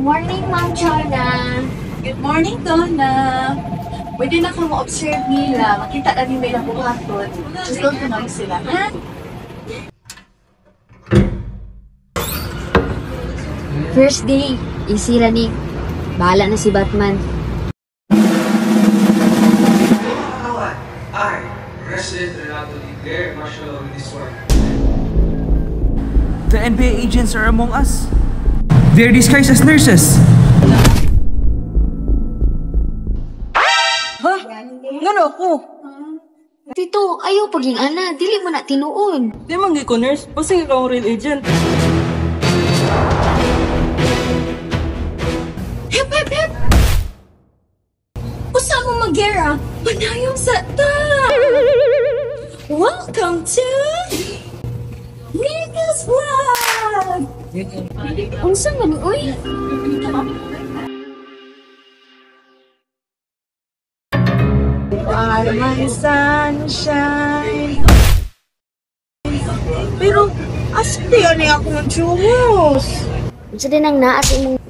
Morning, Ma'am Chona. Good morning, Donna. Pwede na kang ma-observe nila. Makita na rin may nabuhaton. Just don't know sila, ha? First day, easy running. Bahala na si Batman. I, President Renato declare martial law in this world. The NBA agents are among us. They're disguised as nurses. Ha? Ngano ako? Tito, ayaw paging ana. Dili mo na tinuon. Di man ko nurse. Basta ikaw ang real agent. Hep, hep, hep! Usa mo mag-gera? Manayong sa ta! Welcome to Nika's Vlog! Unsa nga ni, uy? Are my sunshine. Pero, asli yan eh ako ng chumos. Unsa din ang naa sa imong...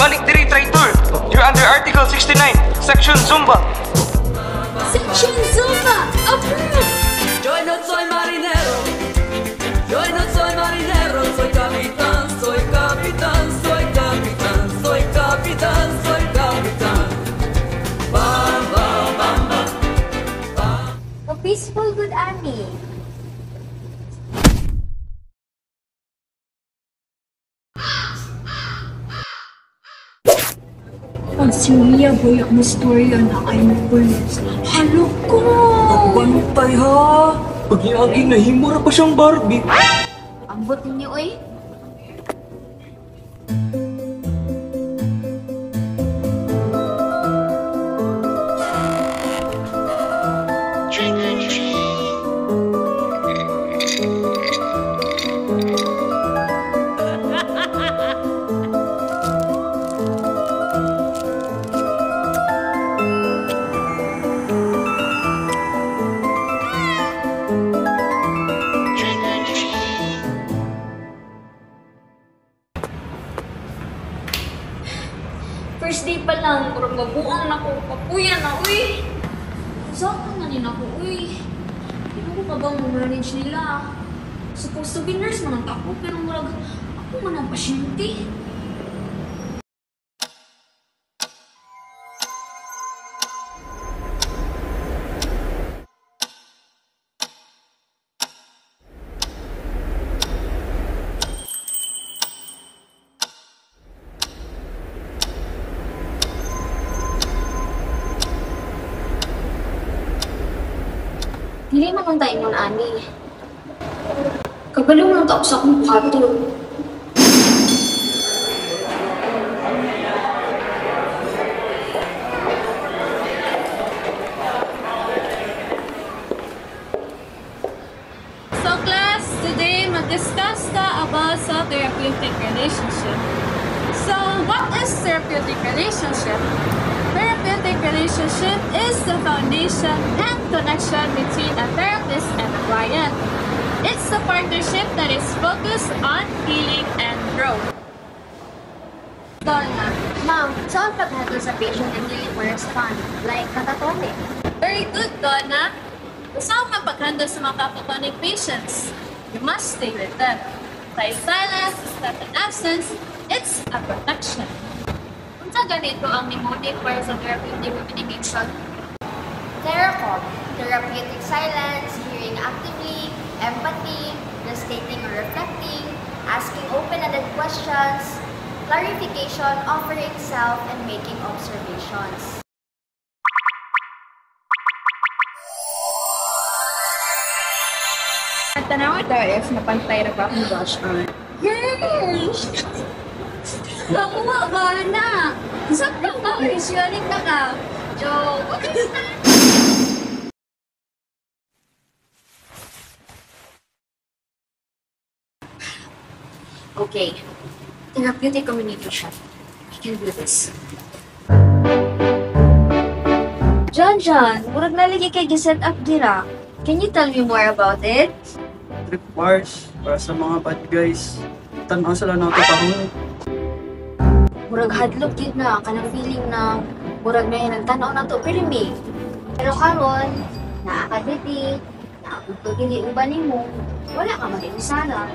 Balik diri, traitor! You're under Article 69, Section Zumba. Section Zumba! Approved! Yo no soy marinero, yo no soy marinero, soy capitán, soy capitán, soy capitán, soy capitán, soy capitán. Bam, bam, bam, bam, bam. A peaceful good army. Pag si Mia boyak mo storya na ay police. Halo ko! Bantay ha! Pag iagi na himura pa siyang Barbie. Ambot ninyo, uy. First day pa lang, kurang mabuang na ko. Papuyan na, uy. Saan na rin ako, uy. Hindi ko ka bang manage nila? Supposed to be nurse man ako, pero murag ako man ang pasyente. Dili man lang tayo nun, ani. Kabalo lang tayo sa akong kwarto. So class, today mag-discuss ka about sa therapeutic relationship. So, what is therapeutic relationship? Therapeutic relationship is the foundation and connection between a therapist and a client. It's the partnership that is focused on healing and growth. Donna, ma'am, saan paghatol sa patient and dili mo respond? Like, catatonic. Very good, Donna. Kasama ang pag-handle sa mga catatonic patients. You must stay with them. By silence, step in absence, it's a protection. Unsa ganito ang mnemonic para sa therapeutic communication? THERACOM, therapeutic silence, hearing actively, empathy, restating or reflecting, asking open-ended questions, clarification, offering self, and making observations. At tanawa tayo na pantay na pa akong Josh on. Yes! Nakuha ba na? Sakto ba? Isyonik na ka. Joke. Okay. Therapeutic communication. We can do this. John, murag nalagi kay giset up dira. Can you tell me more about it? Trip Mars para sa mga bad guys. Tanaw sila natin parang Murag hadlok yun na, kanang feeling na murag na yun ang tanaw na to, pirmi. Pero karon, na-acadity, na-abot gili uban nimo, wala ka mag-iusara.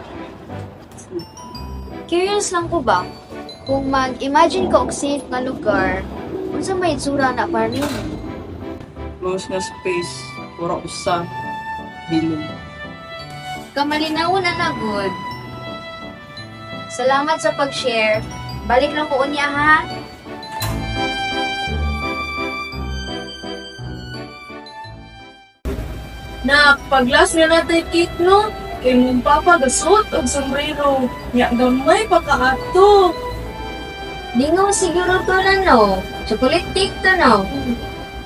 Curious lang ko ba, kung mag-imagine ka og safe na lugar, kung sa may itsura na para nimo? close na space. Puro usa. Bilog. Kamalinawon na good. Salamat sa pag-share. Balik lang ko unya ha. Na, paglas nga natin cake, no? Kay mong papa gasot og sombrero. Ya gamay pa kaato. Lingaw siguro to na no. Chocolate cake to no.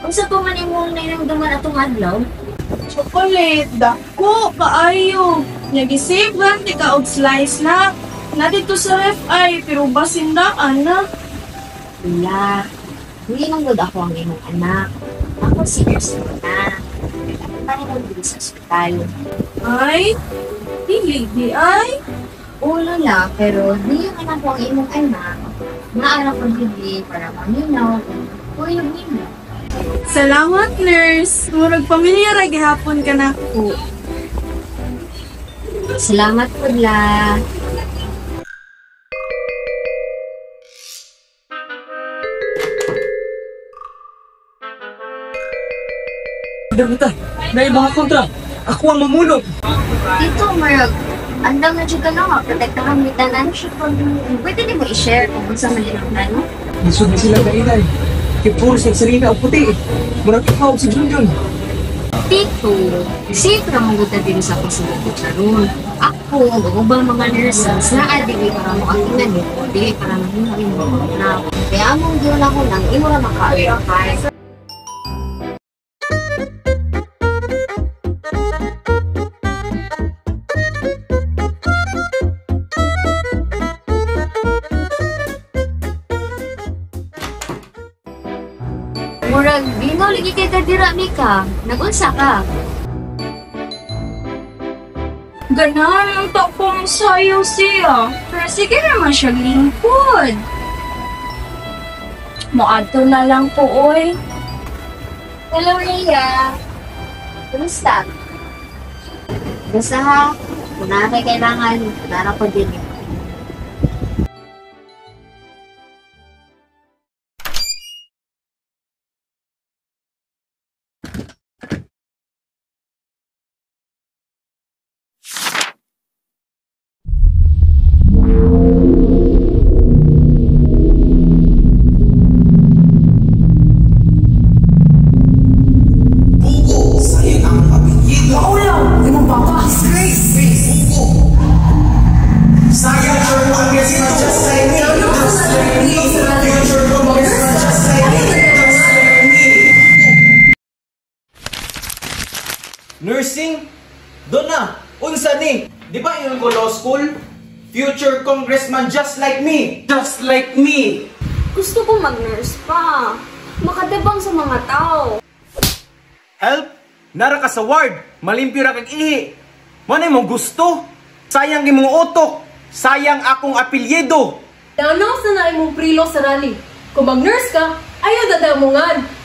Kung sa pa man imong nainamdaman atong adlaw, Chocolate, dako, kaayo. Nag-isave lang, tika og slice na. Na dito sa ref ay, pero basindaan na. wala. Hindi man good ako ang imong anak. Ako serious na. Paano mo dito sa ospital? Ay, dili di ay. Ulo na, pero di yung anak ko ang imong anak. Naara ko hindi para maminaw. Kuyog nimo. Salamat, nurse. Murag pamilya ra gihapon ka na ko. Salamat po la. Daguta, dahil mga kontra, ako ang mamulog. Dito, Marag, andang na dyan ka lang ha. Protektahan mo tanan siya pag pwede di mo i-share kung sa malinang plano. Lisod na sila kainay. Kaya puro sa sarina o puti. Murag ikaw si Junjun. Tito, safe na mong guta din sa pasulog karon. Ako, ubang mga nurses na adili para mo akingan nito, dili para mahihain mo na. Kaya among diyon ako lang, imo ra maka-verify. Murag, binaw lagi kay kadira Mika. Nag-unsa ka? Ganahan ang takong sayo siya. Pero sige naman siya lingkod. Moadto na lang po, oy. Hello, Rhea. Kumusta? Basta ha, kung na kay kailangan, nara ko din. Nursing? Doon na! Unsa ni? Di ba yun ko law school? Future congressman just like me! Just like me! Gusto ko mag-nurse pa. Makadabang sa mga tao. Help! Nara ka sa ward! Malimpyo ra kag ihi! Manay mong gusto? Sayang imong utok! Sayang akong apelyido! Tanaw sa na imong prilo sa rally. Kung mag-nurse ka, ayaw dadamungan.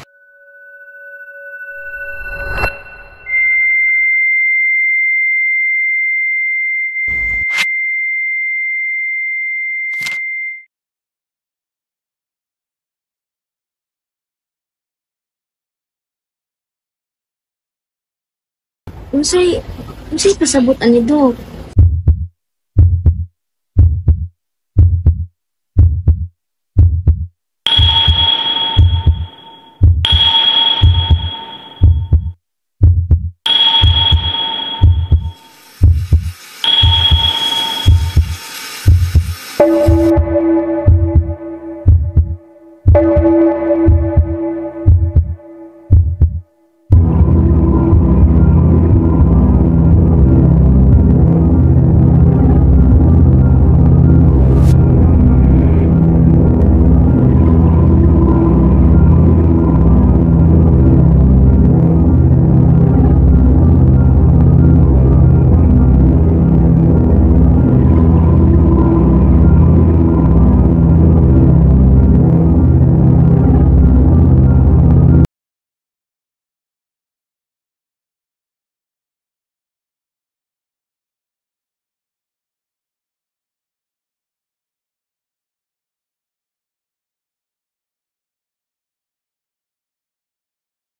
Unsay pasabot ani Dok? Thank you.